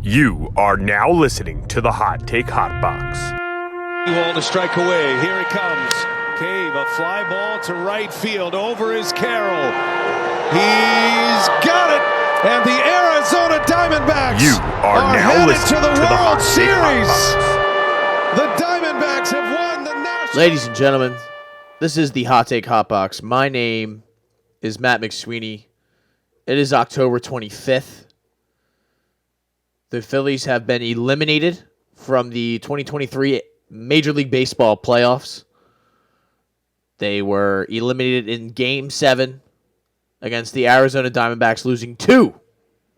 You are now listening to the Hot Take Hot Box. Wall to strike away. Here he comes. Cave, a fly ball to right field. Over is Carroll. He's got it. And the Arizona Diamondbacks You are now headed listening to the to the World Hot Take Hot Series. The Diamondbacks have won the National. Ladies and gentlemen, this is the Hot Take Hot Box. My name is Matt McSweeney. It is October 25th. The Phillies have been eliminated from the 2023 Major League Baseball playoffs. They were eliminated in Game 7 against the Arizona Diamondbacks, losing 2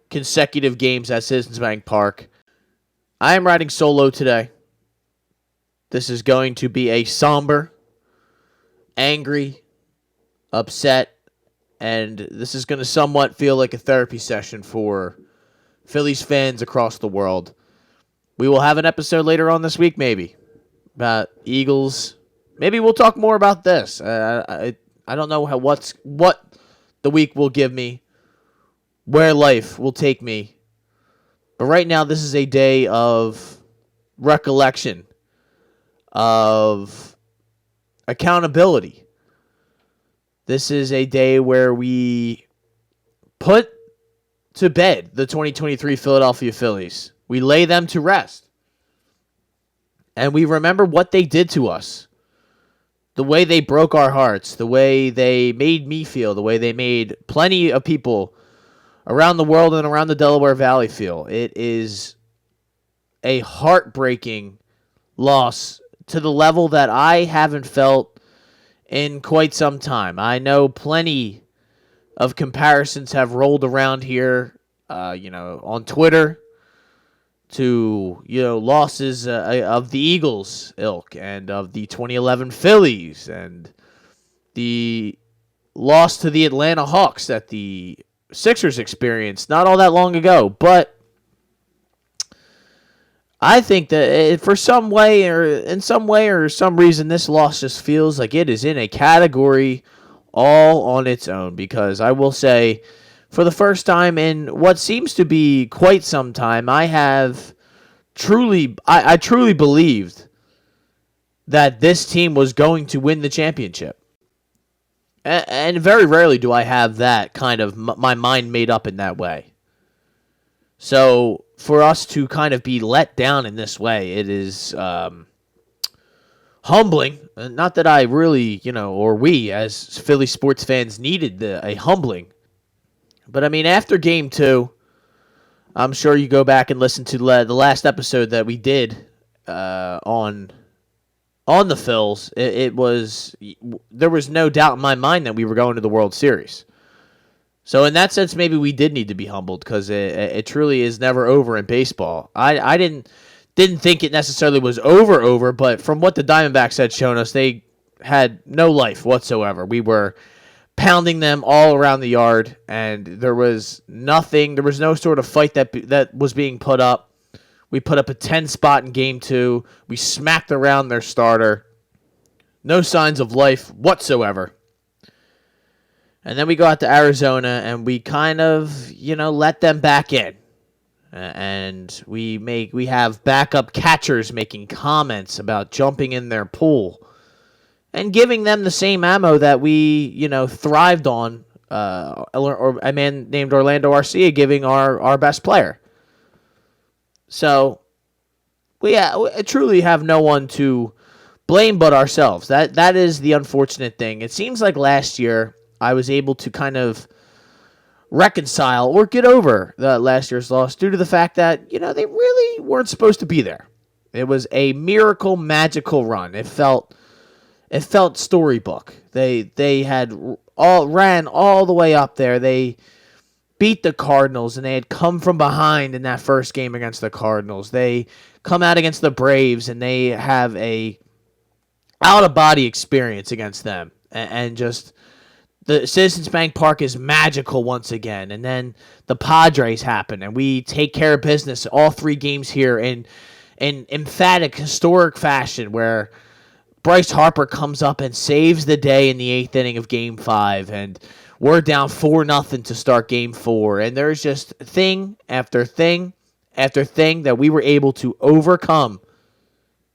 consecutive games at Citizens Bank Park. I am riding solo today. This is going to be a somber, angry, upset, and this is going to somewhat feel like a therapy session for Phillies fans across the world. We will have an episode later on this week, maybe, about Eagles. Maybe we'll talk more about this. I don't know what the week will give me, where life will take me. But right now, this is a day of recollection, of accountability. This is a day where we put to bed the 2023 Philadelphia Phillies. We lay them to rest. And we remember what they did to us. The way they broke our hearts. The way they made me feel. The way they made plenty of people around the world and around the Delaware Valley feel. It is a heartbreaking loss to the level that I haven't felt in quite some time. I know plenty of comparisons have rolled around here, on Twitter to, losses of the Eagles ilk and of the 2011 Phillies and the loss to the Atlanta Hawks that the Sixers experienced not all that long ago. But I think that in some way or some reason, this loss just feels like it is in a category all on its own, because I will say, for the first time in what seems to be quite some time, I truly believed that this team was going to win the championship. And very rarely do I have that kind of my mind made up in that way. So for us to kind of be let down in this way, it is humbling. Not that I really, or we as Philly sports fans needed a humbling. But I mean, after Game 2, I'm sure you go back and listen to the last episode that we did on the Phils. There was no doubt in my mind that we were going to the World Series. So in that sense, maybe we did need to be humbled, because it truly is never over in baseball. I didn't think it necessarily was over, but from what the Diamondbacks had shown us, they had no life whatsoever. We were pounding them all around the yard, and there was nothing. There was no sort of fight that was being put up. We put up a 10 spot in Game 2. We smacked around their starter. No signs of life whatsoever. And then we go out to Arizona, and we kind of, let them back in. And we have backup catchers making comments about jumping in their pool and giving them the same ammo that we, thrived on, or a man named Orlando Arcia giving our best player. So we truly have no one to blame but ourselves. That is the unfortunate thing. It seems like last year I was able to kind of reconcile or get over the last year's loss due to the fact that, they really weren't supposed to be there. It was a miracle, magical run. It felt storybook. They had ran all the way up there. They beat the Cardinals, and they had come from behind in that first game against the Cardinals. They come out against the Braves, and they have a out-of-body experience against them. And just the Citizens Bank Park is magical once again. And then the Padres happen, and we take care of business all 3 games here in emphatic, historic fashion, where Bryce Harper comes up and saves the day in the 8th inning of Game 5, and we're down 4-0 to start Game 4, and there's just thing after thing after thing that we were able to overcome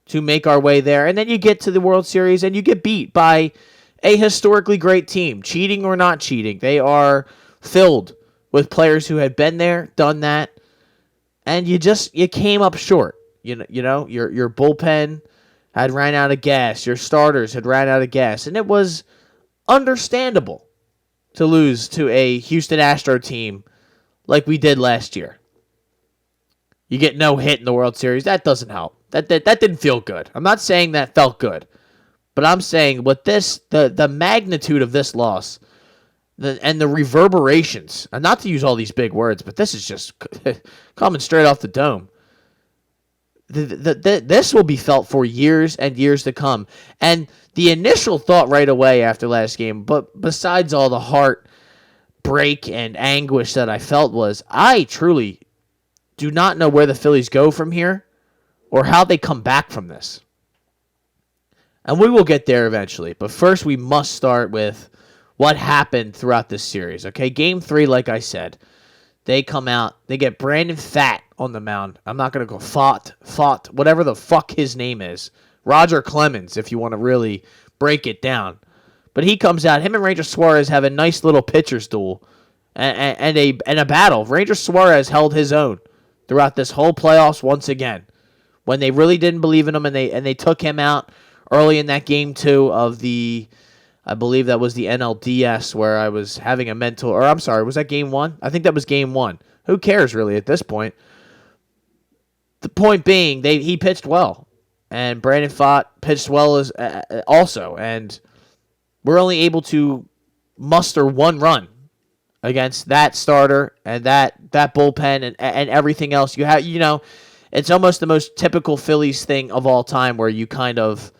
to make our way there. And then you get to the World Series and you get beat by a historically great team. Cheating or not cheating, they are filled with players who had been there, done that, and you came up short. Your bullpen had ran out of gas. Your starters had ran out of gas. And it was understandable to lose to a Houston Astro team like we did last year. You get no hit in the World Series. That doesn't help. That didn't feel good. I'm not saying that felt good. But I'm saying with this, the magnitude of this loss and the reverberations, and not to use all these big words, but this is just coming straight off the dome. This will be felt for years and years to come. And the initial thought right away after last game, but besides all the heartbreak and anguish that I felt, was I truly do not know where the Phillies go from here or how they come back from this. And we will get there eventually. But first, we must start with what happened throughout this series. Okay, Game 3, like I said, they come out. They get Brandon Pfaadt on the mound. I'm not going to go Fott, whatever the fuck his name is. Roger Clemens, if you want to really break it down. But he comes out. Him and Ranger Suarez have a nice little pitcher's duel and a battle. Ranger Suarez held his own throughout this whole playoffs once again. When they really didn't believe in him and they took him out early in that Game 2 of the, I believe that was the NLDS, where I was having a mental, or I'm sorry, was that Game 1? I think that was Game 1. Who cares really at this point? The point being, he pitched well, and Brandon Pfaadt pitched well as also, and we're only able to muster one run against that starter and that bullpen and everything else. You have, it's almost the most typical Phillies thing of all time, where you kind of,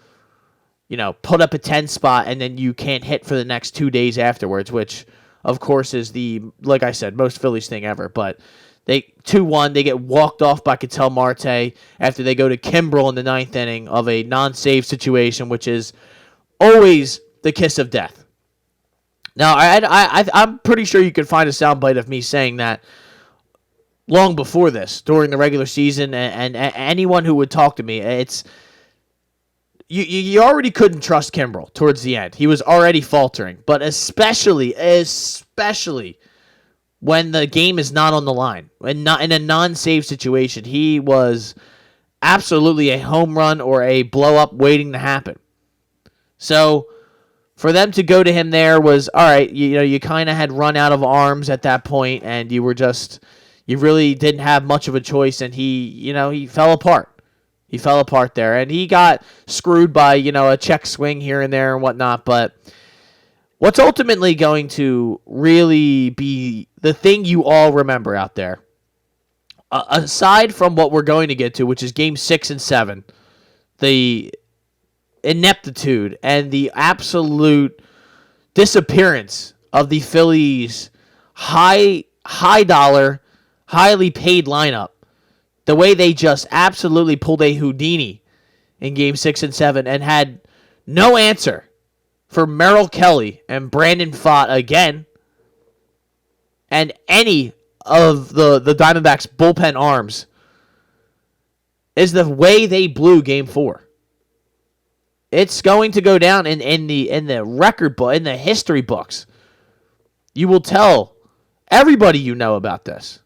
put up a 10 spot and then you can't hit for the next 2 days afterwards, which, of course, is like I said, most Phillies thing ever. But they 2-1, they get walked off by Ketel Marte after they go to Kimbrel in the ninth inning of a non-save situation, which is always the kiss of death. Now, I'm pretty sure you could find a soundbite of me saying that long before this, during the regular season, and anyone who would talk to me, it's... You already couldn't trust Kimbrel towards the end. He was already faltering. But especially when the game is not on the line, and not in a non-save situation, he was absolutely a home run or a blow-up waiting to happen. So for them to go to him there was, all right, you kind of had run out of arms at that point, and you really didn't have much of a choice, and he fell apart. He fell apart there, and he got screwed by, a check swing here and there and whatnot. But what's ultimately going to really be the thing you all remember out there, aside from what we're going to get to, which is Game 6 and 7, the ineptitude and the absolute disappearance of the Phillies' high dollar, highly paid lineup. The way they just absolutely pulled a Houdini in Game 6 and 7 and had no answer for Merrill Kelly and Brandon Pfaadt again, and any of the Diamondbacks' bullpen arms, is the way they blew Game 4. It's going to go down in the record book, in the history books. You will tell everybody you know about this.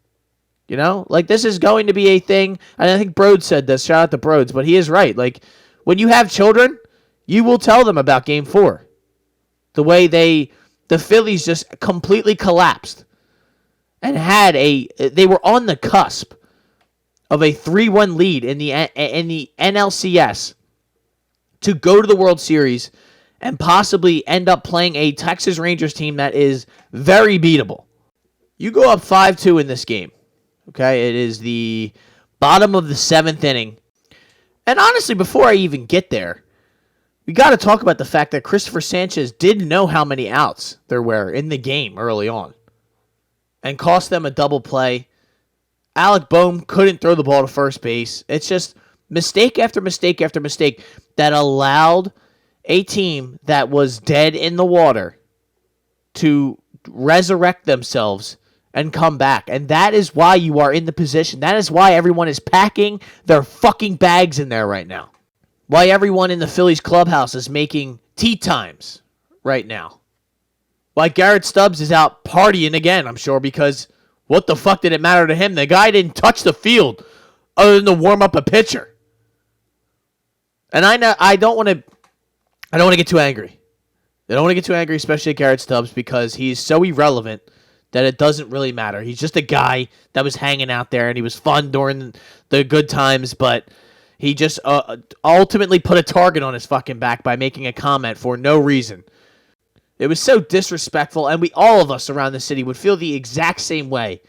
This is going to be a thing. And I think Broad said this. Shout out to Broads, but he is right. Like, when you have children, you will tell them about Game 4. The way the Phillies just completely collapsed and they were on the cusp of a 3-1 lead in the NLCS to go to the World Series and possibly end up playing a Texas Rangers team that is very beatable. You go up 5-2 in this game. Okay, it is the bottom of the 7th inning. And honestly, before I even get there, we got to talk about the fact that Christopher Sanchez didn't know how many outs there were in the game early on and cost them a double play. Alec Boehm couldn't throw the ball to first base. It's just mistake after mistake after mistake that allowed a team that was dead in the water to resurrect themselves and come back. And that is why you are in the position. That is why everyone is packing their fucking bags in there right now. Why everyone in the Phillies clubhouse is making tea times right now. Why Garrett Stubbs is out partying again, I'm sure, because what the fuck did it matter to him? The guy didn't touch the field other than to warm up a pitcher. And I don't want to get too angry. I don't want to get too angry, especially at Garrett Stubbs, because he's so irrelevant that it doesn't really matter. He's just a guy that was hanging out there, and he was fun during the good times, but he just ultimately put a target on his fucking back by making a comment for no reason. It was so disrespectful, and all of us around the city would feel the exact same way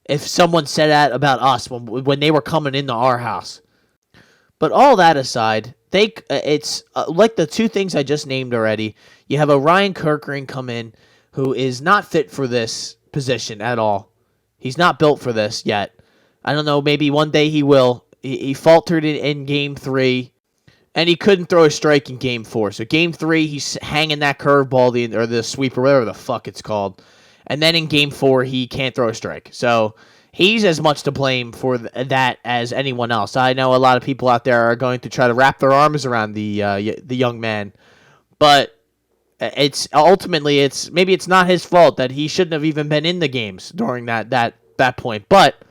if someone said that about us when they were coming into our house. But all that aside, it's like the two things I just named already. You have a Ryan Kerkering come in who is not fit for this position at all. He's not built for this yet. I don't know, maybe one day he will. He faltered in Game 3, and he couldn't throw a strike in Game 4. So Game 3, he's hanging that curveball, or the sweeper, whatever the fuck it's called. And then in Game 4, he can't throw a strike. So he's as much to blame for that as anyone else. I know a lot of people out there are going to try to wrap their arms around the young man, but it's ultimately maybe it's not his fault that he shouldn't have even been in the games during that point. But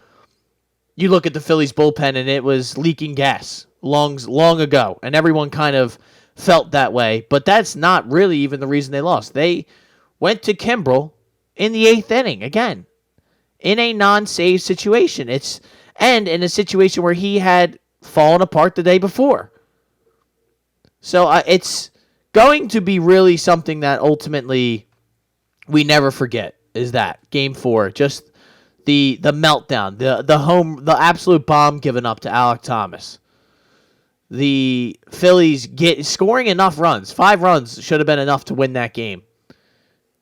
you look at the Phillies bullpen and it was leaking gas long ago, and everyone kind of felt that way. But that's not really even the reason they lost. They went to Kimbrel in the 8th inning again, in a non-save situation. And in a situation where he had fallen apart the day before. So it's going to be really something that ultimately we never forget, is that Game 4, just the meltdown, the absolute bomb given up to Alek Thomas. The Phillies scoring enough runs. 5 runs should have been enough to win that game.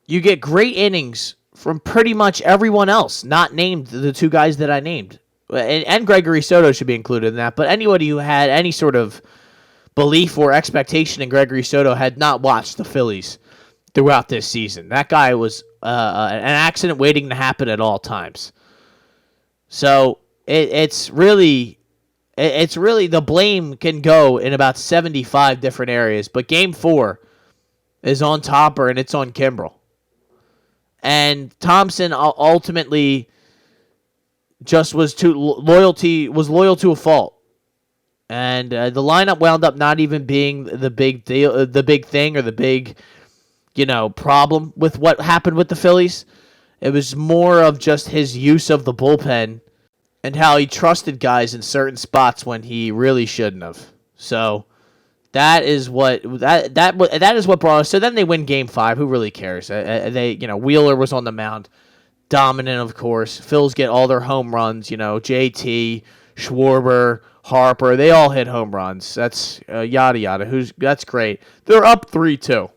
You get great innings from pretty much everyone else, not named the two guys that I named. And Gregory Soto should be included in that, but anybody who had any sort of belief or expectation in Gregory Soto had not watched the Phillies throughout this season. That guy was an accident waiting to happen at all times. So it's really the blame can go in about 75 different areas, but Game 4 is on Topper and it's on Kimbrel. And Thompson ultimately just was loyal to a fault. And the lineup wound up not even being the big deal, the big thing, or the big, problem with what happened with the Phillies. It was more of just his use of the bullpen and how he trusted guys in certain spots when he really shouldn't have. So that is what brought us. So then they win Game 5. Who really cares? Wheeler was on the mound, dominant, of course. Phils get all their home runs. JT, Schwarber, Harper, they all hit home runs. That's yada yada. That's great. They're up 3-2.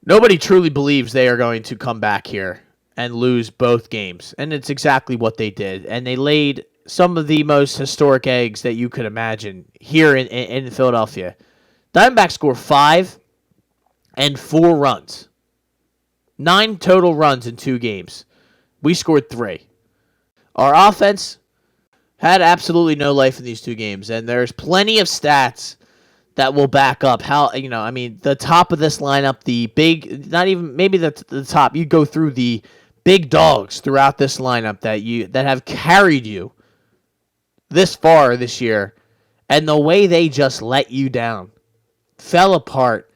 Nobody truly believes they are going to come back here and lose both games, and it's exactly what they did. And they laid some of the most historic eggs that you could imagine here in Philadelphia. Diamondbacks score 5 and 4 runs. 9 total runs in 2 games. We scored 3. Our offense had absolutely no life in these 2 games, and there's plenty of stats that will back up how, the top of this lineup, the big, not even, maybe the top, you go through the big dogs throughout this lineup that have carried you this far this year, and the way they just let you down, fell apart,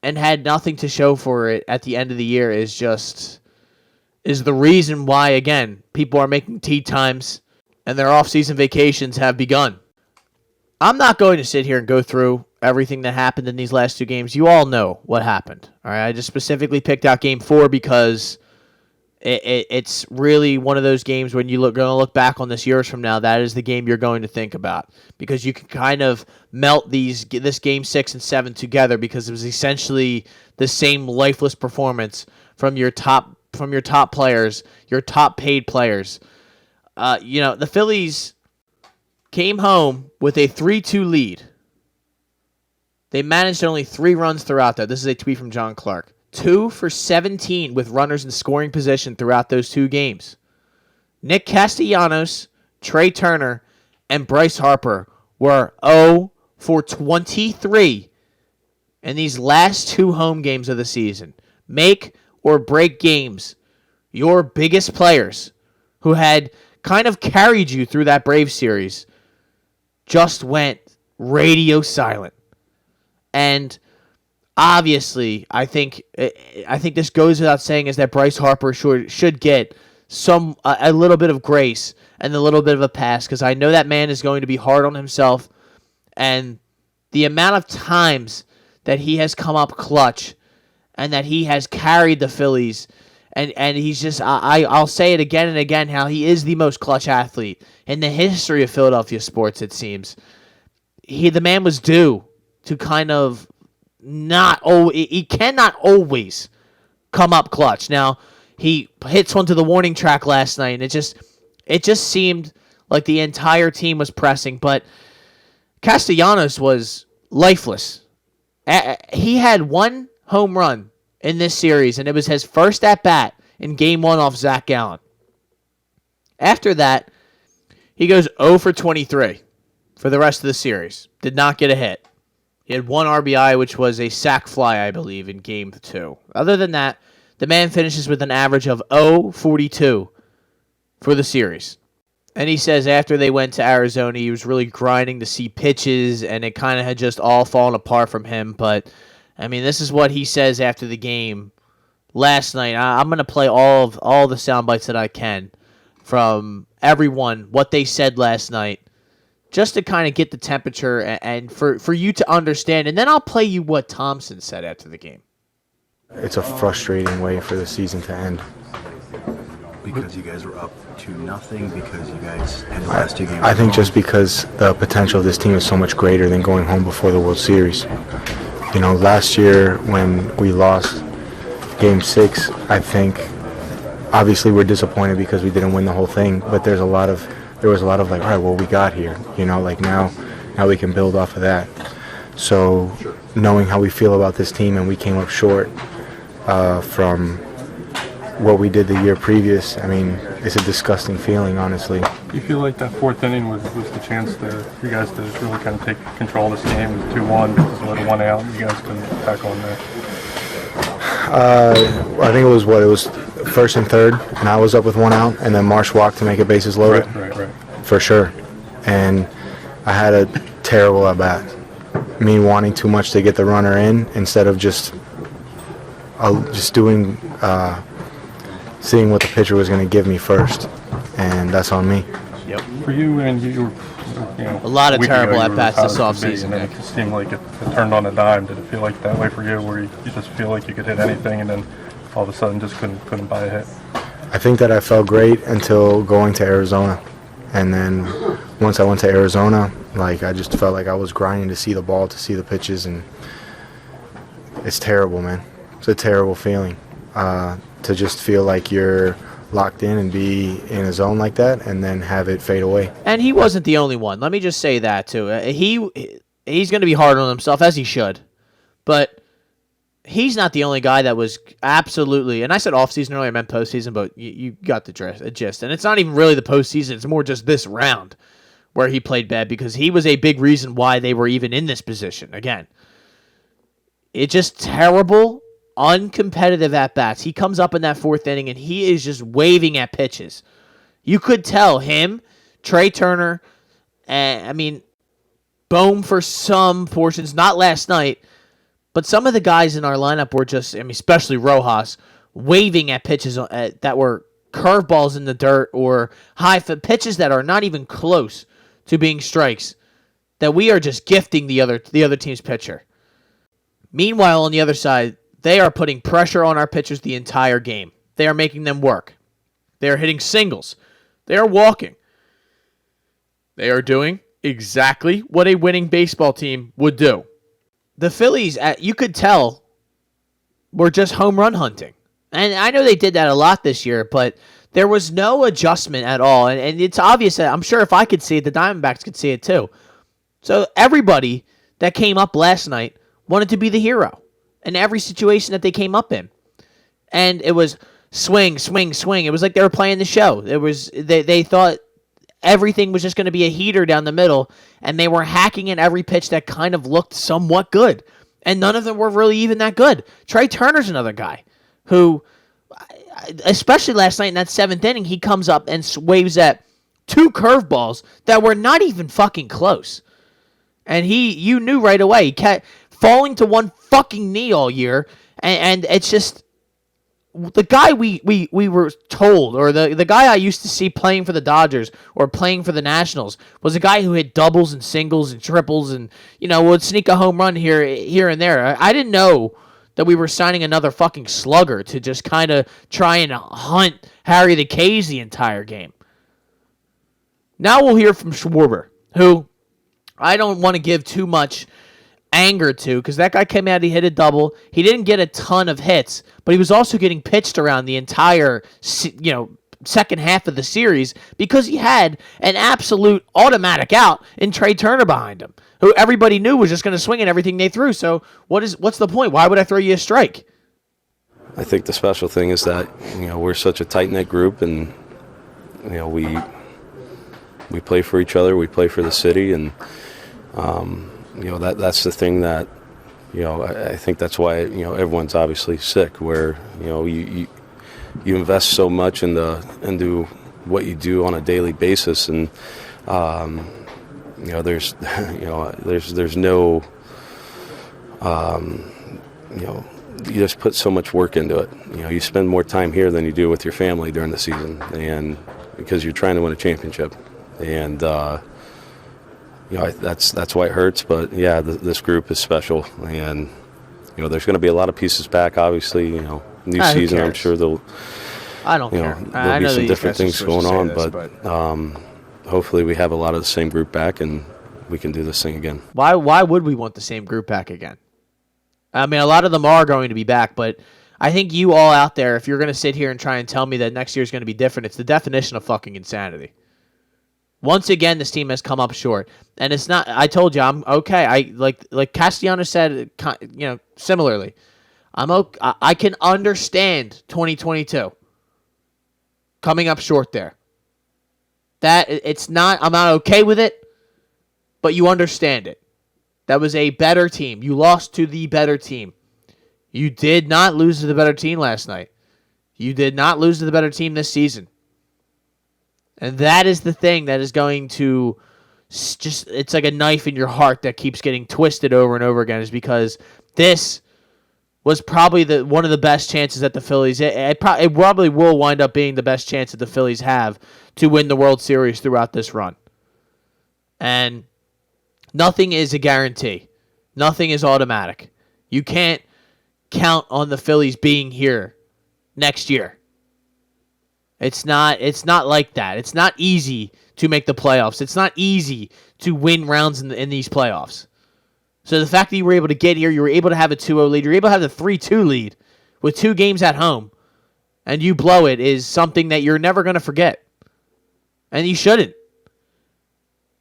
and had nothing to show for it at the end of the year is the reason why, again, people are making tea times and their off-season vacations have begun. I'm not going to sit here and go through everything that happened in these last 2 games. You all know what happened. All right, I just specifically picked out Game 4 because it's really one of those games when you're going to look back on this years from now, that is the game you're going to think about, because you can kind of melt this Game 6 and 7 together, because it was essentially the same lifeless performance from your top players, your top paid players. The Phillies came home with a 3-2 lead. They managed only 3 runs throughout that. This is a tweet from John Clark. 2 for 17 with runners in scoring position throughout those 2 games. Nick Castellanos, Trey Turner, and Bryce Harper were 0 for 23 in these last 2 home games of the season. Make or break games. Your biggest players who had kind of carried you through that Braves series just went radio silent. And obviously, I think this goes without saying is that Bryce Harper should get a little bit of grace and a little bit of a pass, because I know that man is going to be hard on himself, and the amount of times that he has come up clutch and that he has carried the Phillies, and he's just I'll say it again and again how he is the most clutch athlete in the history of Philadelphia sports, it seems. The man was due to kind of he cannot always come up clutch. Now, he hits one to the warning track last night, and it just seemed like the entire team was pressing, but Castellanos was lifeless. He had 1 home run in this series, and it was his first at-bat in Game 1 off Zach Gallen. After that, he goes 0 for 23 for the rest of the series. Did not get a hit. He had 1 RBI, which was a sac fly, I believe, in Game 2. Other than that, the man finishes with an average of 0.42 for the series. And he says after they went to Arizona, he was really grinding to see pitches, and it kind of had just all fallen apart from him. But, I mean, this is what he says after the game last night. I'm going to play all the sound bites that I can from everyone, what they said last night, just to kind of get the temperature and for you to understand. And then I'll play you what Thompson said after the game. It's a frustrating way for the season to end. Because you guys were up 2-0, because you guys had the last 2 games. I think just because the potential of this team is so much greater than going home before the World Series. You know, last year when we lost Game 6, I think obviously we're disappointed because we didn't win the whole thing, but there was a lot of like, all right, well, we got here. You know, like now we can build off of that. So knowing how we feel about this team, and we came up short from what we did the year previous, I mean, it's a disgusting feeling, honestly. You feel like that 4th inning was the chance for you guys to really kind of take control of this game? It was 2-1 because you let 1 out, and you guys couldn't attack on that. I think it was 1st and 3rd, and I was up with 1 out, and then Marsh walked to make it bases loaded. Right. For sure. And I had a terrible at bat. Me wanting too much to get the runner in instead of just doing, seeing what the pitcher was going to give me first, and that's on me. Yep. For you, and you were, a lot of terrible at bats this offseason. It just seemed like it turned on a dime. Did it feel like that way for you, where you just feel like you could hit anything, and then all of a sudden just couldn't buy a hit? I think that I felt great until going to Arizona, and then once I went to Arizona, like I just felt like I was grinding to see the ball, to see the pitches, and it's terrible, man. It's a terrible feeling to just feel like you're locked in and be in a zone like that and then have it fade away. And he wasn't the only one. Let me just say that, too. He's going to be hard on himself, as he should. But he's not the only guy that was absolutely, and I said offseason earlier, I meant postseason, but you got the gist. And it's not even really the postseason. It's more just this round where he played bad, because he was a big reason why they were even in this position. Again, it's just terrible, uncompetitive at-bats. He comes up in that 4th inning, and he is just waving at pitches. You could tell him, Trey Turner, Bohm for some portions, not last night, but some of the guys in our lineup were just, especially Rojas, waving at pitches that were curveballs in the dirt or high pitches that are not even close to being strikes, that we are just gifting the other team's pitcher. Meanwhile, on the other side, they are putting pressure on our pitchers the entire game. They are making them work. They are hitting singles. They are walking. They are doing exactly what a winning baseball team would do. The Phillies, you could tell, were just home run hunting. And I know they did that a lot this year, but there was no adjustment at all. And it's obvious that I'm sure if I could see it, the Diamondbacks could see it too. So everybody that came up last night wanted to be the hero. in every situation that they came up in. And it was swing, swing, swing. It was like they were playing the show. They thought everything was just going to be a heater down the middle, and they were hacking in every pitch that kind of looked somewhat good. And none of them were really even that good. Trey Turner's another guy who, especially last night in that 7th inning, he comes up and waves at 2 curveballs that were not even fucking close. And you knew right away. He kept falling to one fucking knee all year, and it's just the guy we were told, or the guy I used to see playing for the Dodgers or playing for the Nationals, was a guy who hit doubles and singles and triples and, would sneak a home run here and there. I didn't know that we were signing another fucking slugger to just kind of try and hunt Harry the K's the entire game. Now we'll hear from Schwarber, who I don't want to give too much anger to, because that guy came out, he hit a double. He didn't get a ton of hits, but he was also getting pitched around the entire, second half of the series because he had an absolute automatic out in Trey Turner behind him, who everybody knew was just going to swing at everything they threw. So what's the point? Why would I throw you a strike? I think the special thing is that, we're such a tight-knit group, and, we play for each other, we play for the city, and that's the thing that, I think that's why, everyone's obviously sick, where, you invest so much into what you do on a daily basis, and, there's no, you just put so much work into it. You spend more time here than you do with your family during the season, and because you're trying to win a championship. And, that's why it hurts. But, yeah, this group is special. And, there's going to be a lot of pieces back, obviously. New season, I'm sure I don't care. There'll be some different things going on. But hopefully we have a lot of the same group back and we can do this thing again. Why would we want the same group back again? I mean, a lot of them are going to be back, but I think you all out there, if you're going to sit here and try and tell me that next year is going to be different, it's the definition of fucking insanity. Once again, this team has come up short, and it's not. I told you, I'm okay. I like Castellanos said, similarly. I'm okay. I can understand 2022 coming up short there. That it's not. I'm not okay with it, but you understand it. That was a better team. You lost to the better team. You did not lose to the better team last night. You did not lose to the better team this season. And that is the thing that is going to it's like a knife in your heart that keeps getting twisted over and over again, is because this was probably one of the best chances that the Phillies, it probably will wind up being the best chance that the Phillies have to win the World Series throughout this run. And nothing is a guarantee. Nothing is automatic. You can't count on the Phillies being here next year. It's not like that. It's not easy to make the playoffs. It's not easy to win rounds in these playoffs. So the fact that you were able to get here, you were able to have a 2-0 lead, you're able to have the 3-2 lead with 2 games at home, and you blow it, is something that you're never going to forget. And you shouldn't.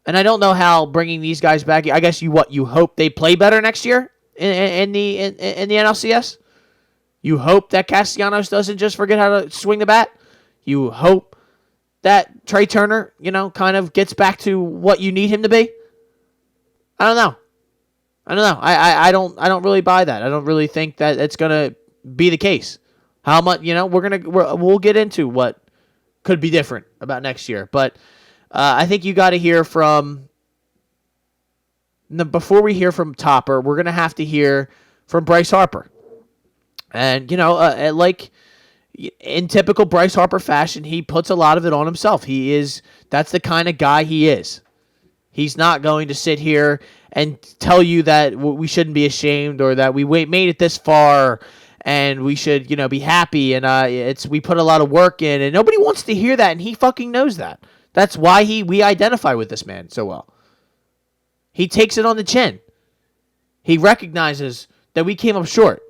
And I don't know how bringing these guys back, I guess you hope they play better next year in the NLCS? You hope that Castellanos doesn't just forget how to swing the bat? You hope that Trey Turner, kind of gets back to what you need him to be? I don't know. I don't really buy that. I don't really think that it's gonna be the case. How much? We'll get into what could be different about next year, but I think you got to hear from. Before we hear from Topper, we're gonna have to hear from Bryce Harper, and like. In typical Bryce Harper fashion, he puts a lot of it on himself. That's the kind of guy he is. He's not going to sit here and tell you that we shouldn't be ashamed or that we made it this far and we should, be happy and we put a lot of work in, and nobody wants to hear that, and he fucking knows that. That's why we identify with this man so well. He takes it on the chin. He recognizes that we came up short.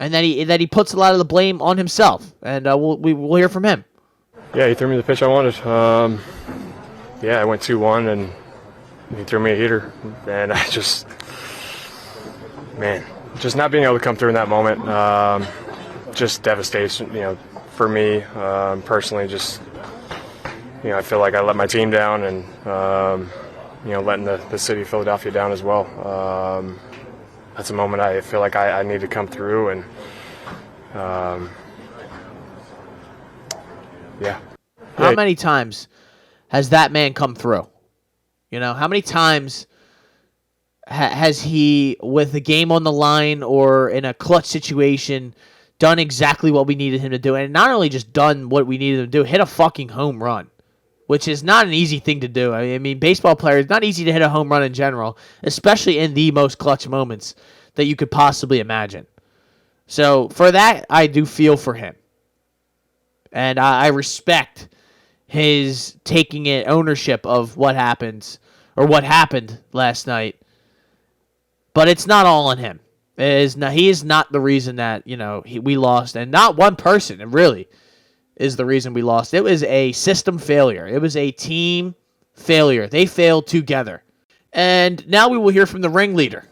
And that he puts a lot of the blame on himself, and we'll hear from him. Yeah, he threw me the pitch I wanted. I went 2-1, and he threw me a heater, and I just, man, just not being able to come through in that moment, just devastation, for me personally. Just, I feel like I let my team down and, letting the city of Philadelphia down as well. That's a moment I feel like I need to come through and, yeah. How many times has that man come through? How many times has he, with the game on the line or in a clutch situation, done exactly what we needed him to do? And not only just done what we needed him to do, hit a fucking home run, which is not an easy thing to do. I mean, baseball players, not easy to hit a home run in general, especially in the most clutch moments that you could possibly imagine. So for that, I do feel for him. And I respect his taking ownership of what happens or what happened last night. But it's not all on him. He is not the reason that, we lost. And not one person, it really is the reason we lost. It was a system failure. It was a team failure. They failed together. And now we will hear from the ringleader.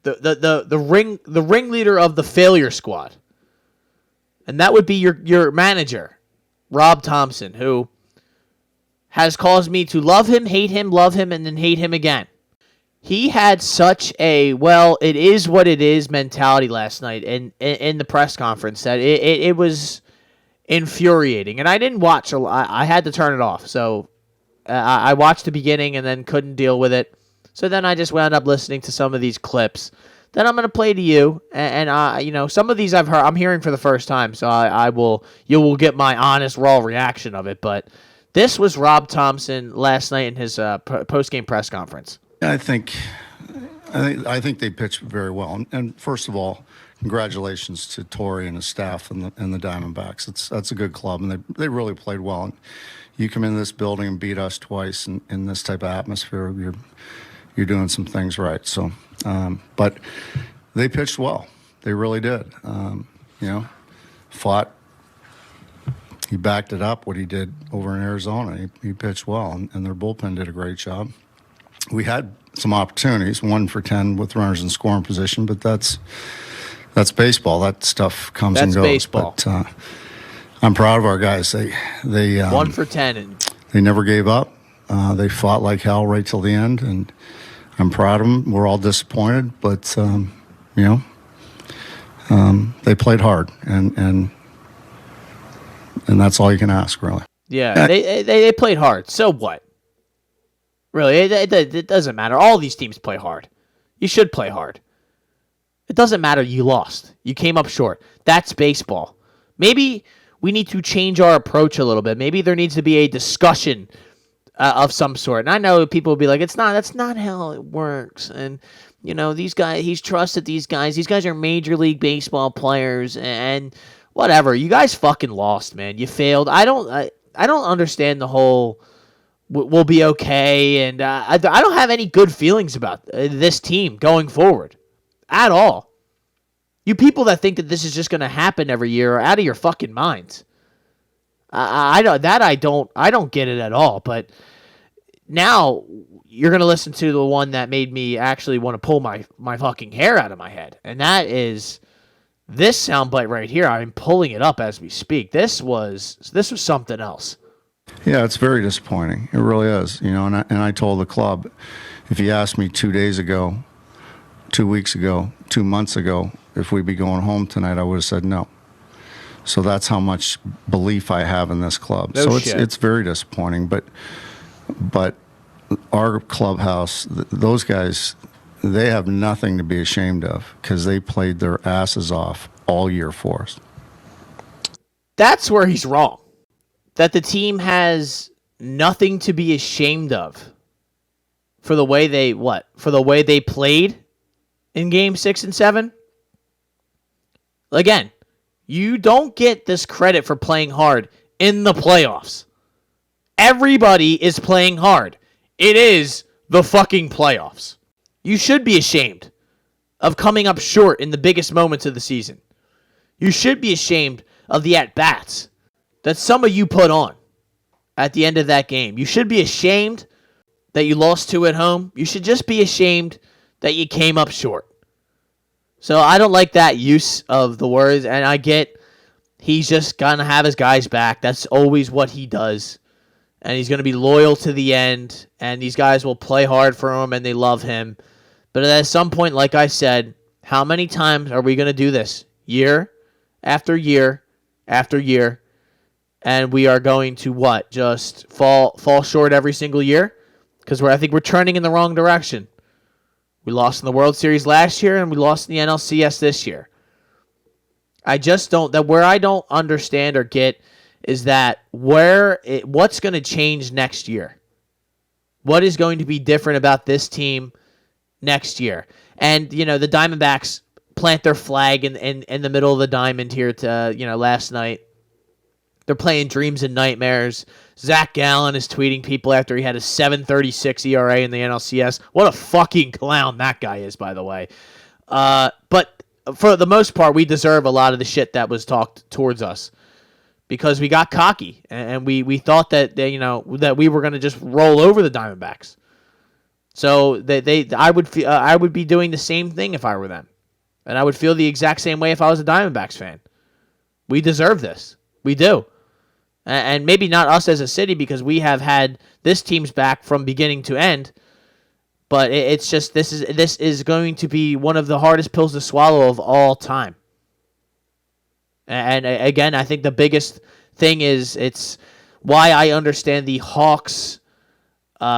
The ringleader of the failure squad. And that would be your manager, Rob Thompson, who has caused me to love him, and then hate him again. He had such a, it is what it is mentality last night in the press conference that it was infuriating. And I didn't watch a lot. I had to turn it off. So I watched the beginning and then couldn't deal with it. So then I just wound up listening to some of these clips that I'm going to play to you. And some of these I'm hearing for the first time. So you will get my honest, raw reaction of it. But this was Rob Thompson last night in his post-game press conference. I think they pitched very well. And first of all, congratulations to Torrey and his staff and the Diamondbacks. That's a good club, and they really played well. And you come into this building and beat us twice in this type of atmosphere, you're doing some things right. So, but they pitched well. They really did. Fought. He backed it up, what he did over in Arizona. He pitched well, and their bullpen did a great job. We had some opportunities, 1 for 10 with runners in scoring position, but that's baseball. That stuff comes and goes. That's baseball. But I'm proud of our guys. They 1 for 10, and they never gave up. They fought like hell right till the end, and I'm proud of them. We're all disappointed, but they played hard, and that's all you can ask, really. Yeah, they played hard. So what? Really, it doesn't matter. All these teams play hard. You should play hard. It doesn't matter. You lost. You came up short. That's baseball. Maybe we need to change our approach a little bit. Maybe there needs to be a discussion of some sort. And I know people will be like, that's not how it works. And, these guys, he's trusted these guys. These guys are Major League Baseball players and whatever. You guys fucking lost, man. You failed. I don't understand the whole we'll be okay, and I don't have any good feelings about this team going forward at all. You people that think that this is just going to happen every year are out of your fucking minds. I don't get it at all. But now you're going to listen to the one that made me actually want to pull my fucking hair out of my head, and that is this soundbite right here. I'm pulling it up as we speak. This was something else. Yeah, it's very disappointing. It really is. And I told the club, if you asked me 2 days ago, 2 weeks ago, 2 months ago, if we'd be going home tonight, I would have said no. So that's how much belief I have in this club. No so shit. It's very disappointing. But our clubhouse, those guys, they have nothing to be ashamed of because they played their asses off all year for us. That's where he's wrong. That the team has nothing to be ashamed of for the way they played in Game 6 and 7. Again, you don't get this credit for playing hard in the playoffs. Everybody is playing hard. It is the fucking playoffs. You should be ashamed of coming up short in the biggest moments of the season. You should be ashamed of the at-bats that some of you put on at the end of that game. You should be ashamed that you lost 2 at home. You should just be ashamed that you came up short. So I don't like that use of the words, and I get he's just going to have his guys back. That's always what he does. And he's going to be loyal to the end, and these guys will play hard for him, and they love him. But at some point, like I said, how many times are we going to do this? Year after year after year, and we are going to what? Just fall short every single year? Because I think we're turning in the wrong direction. We lost in the World Series last year, and we lost in the NLCS this year. I just don't, where I don't understand or get is that what's going to change next year? What is going to be different about this team next year? And, the Diamondbacks plant their flag in the middle of the diamond here last night. They're playing dreams and nightmares. Zach Gallen is tweeting people after he had a 7.36 ERA in the NLCS. What a fucking clown that guy is, by the way. But for the most part, we deserve a lot of the shit that was talked towards us because we got cocky and we thought that that we were going to just roll over the Diamondbacks. So I would be doing the same thing if I were them, and I would feel the exact same way if I was a Diamondbacks fan. We deserve this. We do. And maybe not us as a city because we have had this team's back from beginning to end. But it's just this is going to be one of the hardest pills to swallow of all time. And again, I think the biggest thing is it's why I understand the Hawks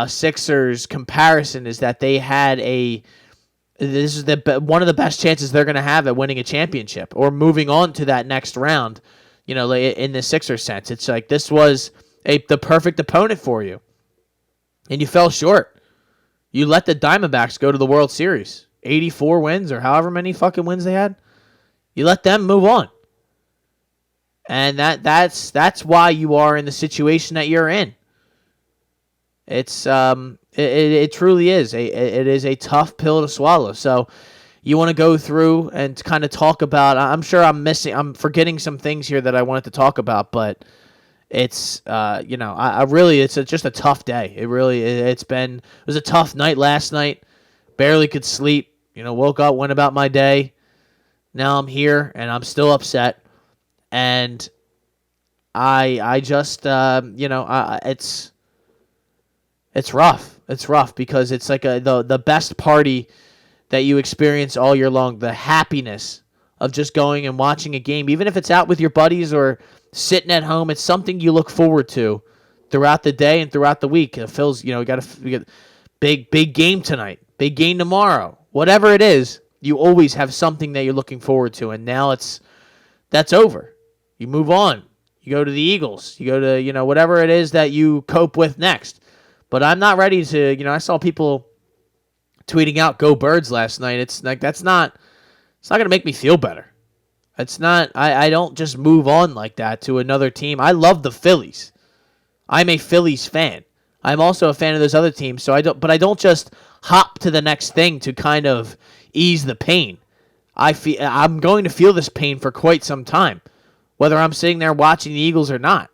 Sixers comparison is that they had this is one of the best chances they're going to have at winning a championship or moving on to that next round. In the Sixers sense, it's like this was the perfect opponent for you, and you fell short. You let the Diamondbacks go to the World Series, 84 wins or however many fucking wins they had. You let them move on, and that's why you are in the situation that you're in. It's it truly is it is a tough pill to swallow. So. You want to go through and kind of talk about, I'm sure I'm forgetting some things here that I wanted to talk about, but it's, I really, it's just a tough day. It was a tough night last night. Barely could sleep, woke up, went about my day. Now I'm here and I'm still upset. And I just, it's rough. It's rough because it's like the best party that you experience all year long, the happiness of just going and watching a game, even if it's out with your buddies or sitting at home, it's something you look forward to throughout the day and throughout the week. It feels, we got big game tonight, big game tomorrow, whatever it is, you always have something that you're looking forward to. And now that's over. You move on. You go to the Eagles. You go to, whatever it is that you cope with next. But I'm not ready to, I saw people tweeting out "Go Birds" last night. It's like it's not going to make me feel better. It's not. I don't just move on like that to another team. I love the Phillies. I'm a Phillies fan. I'm also a fan of those other teams. So I don't just hop to the next thing to kind of ease the pain. I'm going to feel this pain for quite some time, whether I'm sitting there watching the Eagles or not.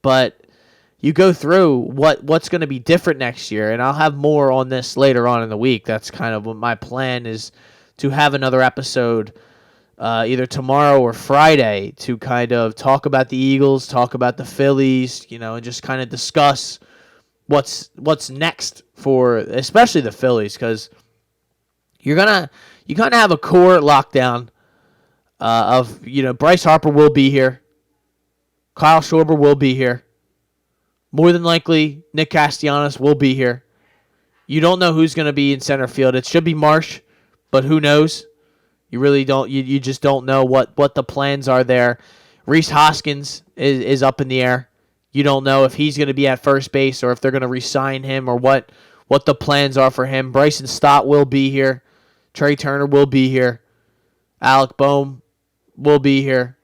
But you go through what's going to be different next year, and I'll have more on this later on in the week. That's kind of what my plan is, to have another episode either tomorrow or Friday to kind of talk about the Eagles, talk about the Phillies, and just kind of discuss what's next for especially the Phillies, because you kind of have a core lockdown of Bryce Harper will be here, Kyle Schwarber will be here. More than likely, Nick Castellanos will be here. You don't know who's going to be in center field. It should be Marsh, but who knows? You really don't. You just don't know what the plans are there. Rhys Hoskins is up in the air. You don't know if he's going to be at first base or if they're going to re-sign him or what the plans are for him. Bryson Stott will be here. Trey Turner will be here. Alec Boehm will be here.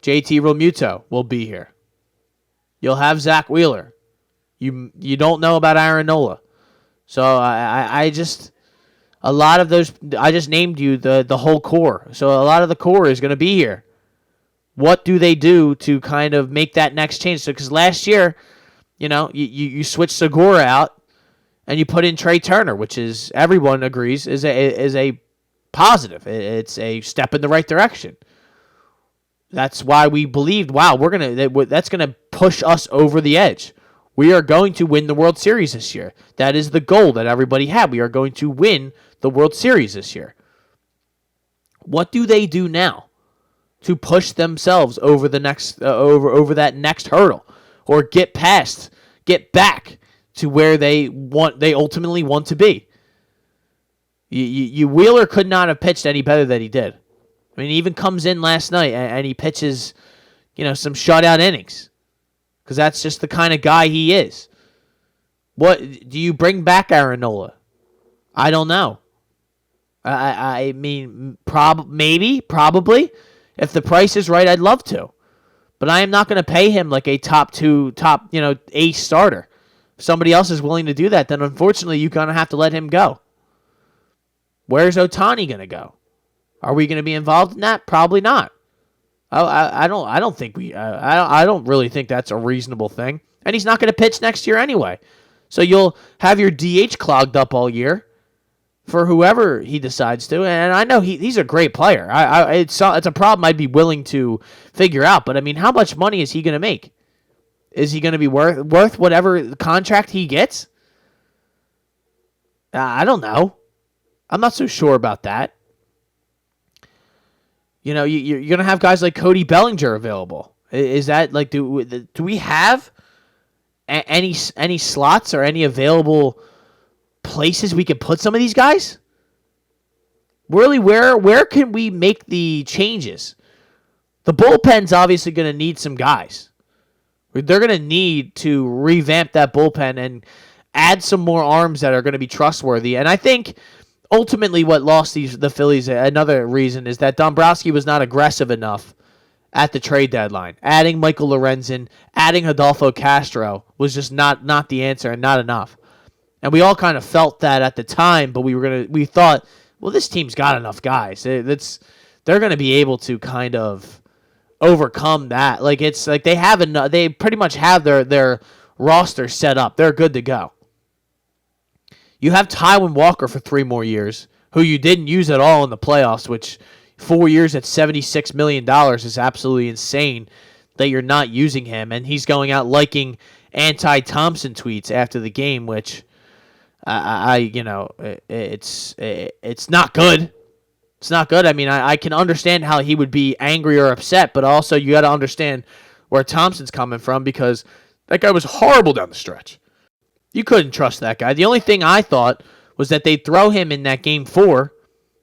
JT Realmuto will be here. You'll have Zach Wheeler. You don't know about Aaron Nola. So I just a lot of those I just named you the whole core. So a lot of the core is going to be here. What do they do to kind of make that next change? So because last year, you switched Segura out and you put in Trey Turner, which is everyone agrees is a positive. It's a step in the right direction. That's why we believed, wow, that's gonna push us over the edge. We are going to win the World Series this year. That is the goal that everybody had. We are going to win the World Series this year. What do they do now to push themselves over the next over that next hurdle, or get back to where they ultimately want to be? Wheeler could not have pitched any better than he did. I mean, he even comes in last night and he pitches, some shutout innings, because that's just the kind of guy he is. What do you bring back, Aaron Nola? I don't know. I mean, probably. If the price is right, I'd love to, but I am not going to pay him like a top ace starter. If somebody else is willing to do that, then unfortunately you're going to have to let him go. Where's Ohtani going to go? Are we going to be involved in that? Probably not. I don't really think that's a reasonable thing. And he's not going to pitch next year anyway. So you'll have your DH clogged up all year for whoever he decides to. And I know he's a great player. It's a problem I'd be willing to figure out. But I mean, how much money is he going to make? Is he going to be worth whatever contract he gets? I don't know. I'm not so sure about that. You're going to have guys like Cody Bellinger available. Is that like, do we have any slots or any available places we can put some of these guys? Really, where can we make the changes? The bullpen's obviously going to need some guys. They're going to need to revamp that bullpen and add some more arms that are going to be trustworthy. And I think ultimately what lost the Phillies, another reason, is that Dombrowski was not aggressive enough at the trade deadline. Adding Michael Lorenzen, adding Adolfo Castro was just not the answer and not enough. And we all kind of felt that at the time, but we thought, well, this team's got enough guys. They're going to be able to kind of overcome that. Like, it's like they pretty much have their roster set up. They're good to go. You have Taijuan Walker for 3 more years, who you didn't use at all in the playoffs, which 4 years at $76 million is absolutely insane that you're not using him. And he's going out liking anti-Thompson tweets after the game, which it's not good. It's not good. I mean, I can understand how he would be angry or upset, but also you got to understand where Thompson's coming from, because that guy was horrible down the stretch. You couldn't trust that guy. The only thing I thought was that they'd throw him in that game 4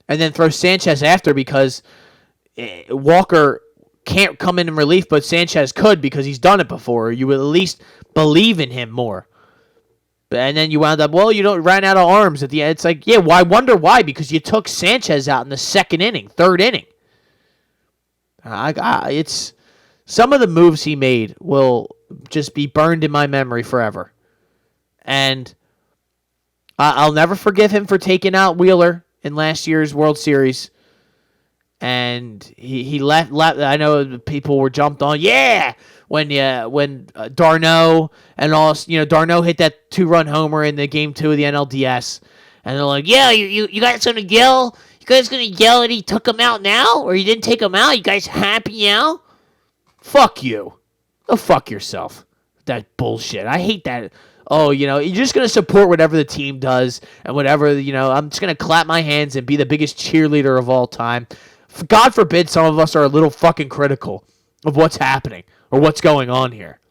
and then throw Sanchez after, because Walker can't come in relief, but Sanchez could because he's done it before. You would at least believe in him more. And then you wound up, you ran out of arms at the end. It's like, yeah, well, I wonder why, because you took Sanchez out in the 2nd inning, 3rd inning. It's some of the moves he made will just be burned in my memory forever. And I'll never forgive him for taking out Wheeler in last year's World Series. And he left. I know people were jumped on. Yeah, when Darno and all, Darno hit that 2-run homer in the game 2 of the NLDS, and they're like, yeah, you guys gonna yell? You guys gonna yell that he took him out now, or he didn't take him out? You guys happy now? Fuck you. Go fuck yourself. That bullshit. I hate that. Oh, you're just going to support whatever the team does and whatever, I'm just going to clap my hands and be the biggest cheerleader of all time. God forbid some of us are a little fucking critical of what's happening or what's going on here.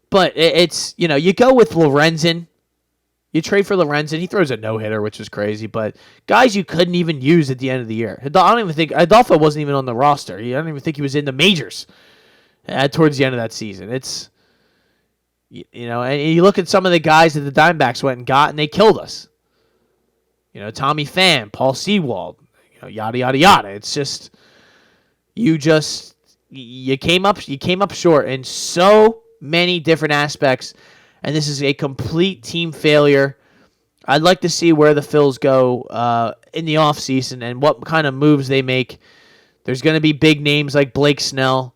But it's, you go with Lorenzen. You trade for Lorenzen. He throws a no-hitter, which is crazy. But guys you couldn't even use at the end of the year. I don't even think Adolfo wasn't even on the roster. I don't even think he was in the majors towards the end of that season. It's... and you look at some of the guys that the Diamondbacks went and got, and they killed us. Tommy Pham, Paul Sewald, yada yada yada. It's just you came up short in so many different aspects, and this is a complete team failure. I'd like to see where the Phils go in the offseason and what kind of moves they make. There's going to be big names like Blake Snell.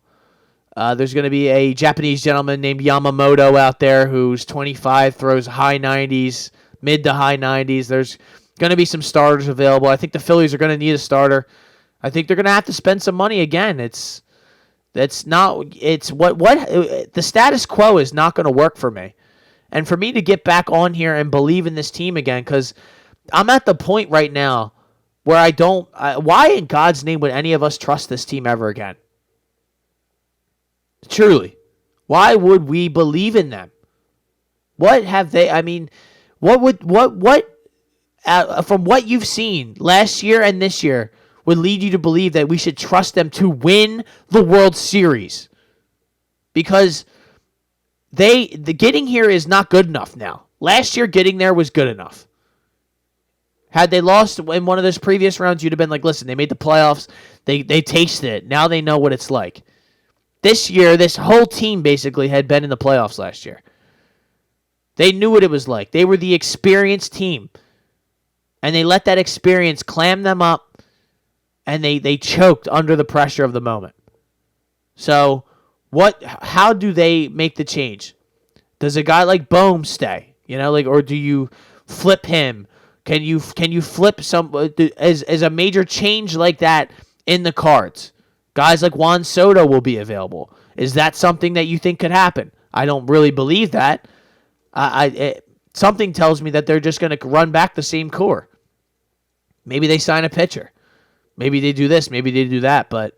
There's going to be a Japanese gentleman named Yamamoto out there who's 25, throws high 90s, mid to high 90s. There's Going to be some starters available. I think the Phillies are going to need a starter. I think they're going to have to spend some money again. The status quo is not going to work for me. And for me to get back on here and believe in this team again, because I'm at the point right now where why in God's name would any of us trust this team ever again? Truly. Why would we believe in them? What have they, from what you've seen last year and this year would lead you to believe that we should trust them to win the World Series? Because the getting here is not good enough now. Last year, getting there was good enough. Had they lost in one of those previous rounds, you'd have been like, listen, they made the playoffs. They tasted it. Now they know what it's like. This year, this whole team basically had been in the playoffs last year. They knew what it was like. They were the experienced team. And they let that experience clam them up, and they choked under the pressure of the moment. So, how do they make the change? Does a guy like Bohm stay? Or do you flip him? Can you flip as a major change like that in the cards? Guys like Juan Soto will be available. Is that something that you think could happen? I don't really believe that. Something tells me that they're just going to run back the same core. Maybe they sign a pitcher. Maybe they do this. Maybe they do that. But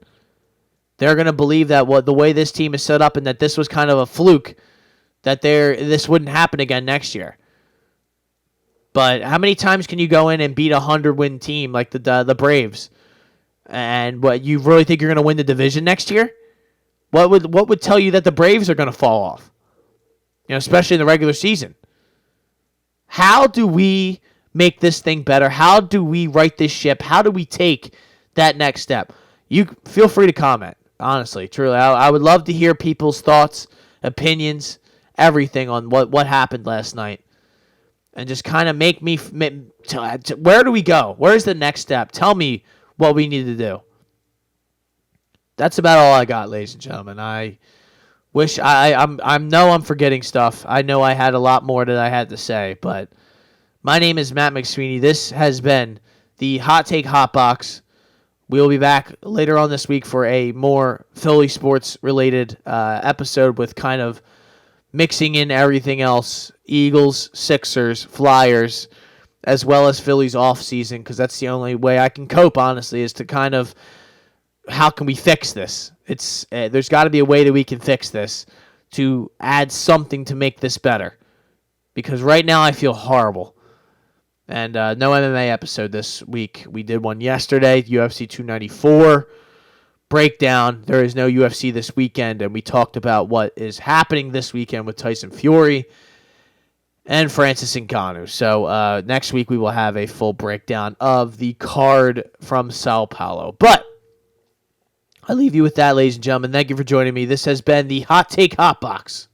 they're going to believe that the way this team is set up and that this was kind of a fluke, that this wouldn't happen again next year. But how many times can you go in and beat a 100-win team like the Braves? And what, you really think you're going to win the division next year? What would tell you that the Braves are going to fall off? Especially in the regular season. How do we make this thing better? How do we right this ship? How do we take that next step? You feel free to comment. Honestly, truly, I would love to hear people's thoughts, opinions, everything on what happened last night. And just kind of make me, where do we go? Where's the next step? Tell me what we need to do. That's about all I got, ladies and gentlemen. I wish I know I'm forgetting stuff. I know I had a lot more that I had to say, but my name is Matt McSweeney. This has been the Hot Take Hot Box. We will be back later on this week for a more Philly sports related episode with kind of mixing in everything else. Eagles, Sixers, Flyers, as well as Phillies off season, because that's the only way I can cope, honestly, is to kind of, how can we fix this? There's got to be a way that we can fix this to add something to make this better, because right now I feel horrible. And no MMA episode this week. We did one yesterday, UFC 294 breakdown. There is no UFC this weekend, and we talked about what is happening this weekend with Tyson Fury and Francis Ngannou. So next week we will have a full breakdown of the card from Sao Paulo. But I leave you with that, ladies and gentlemen. Thank you for joining me. This has been the Hot Take Hot Box.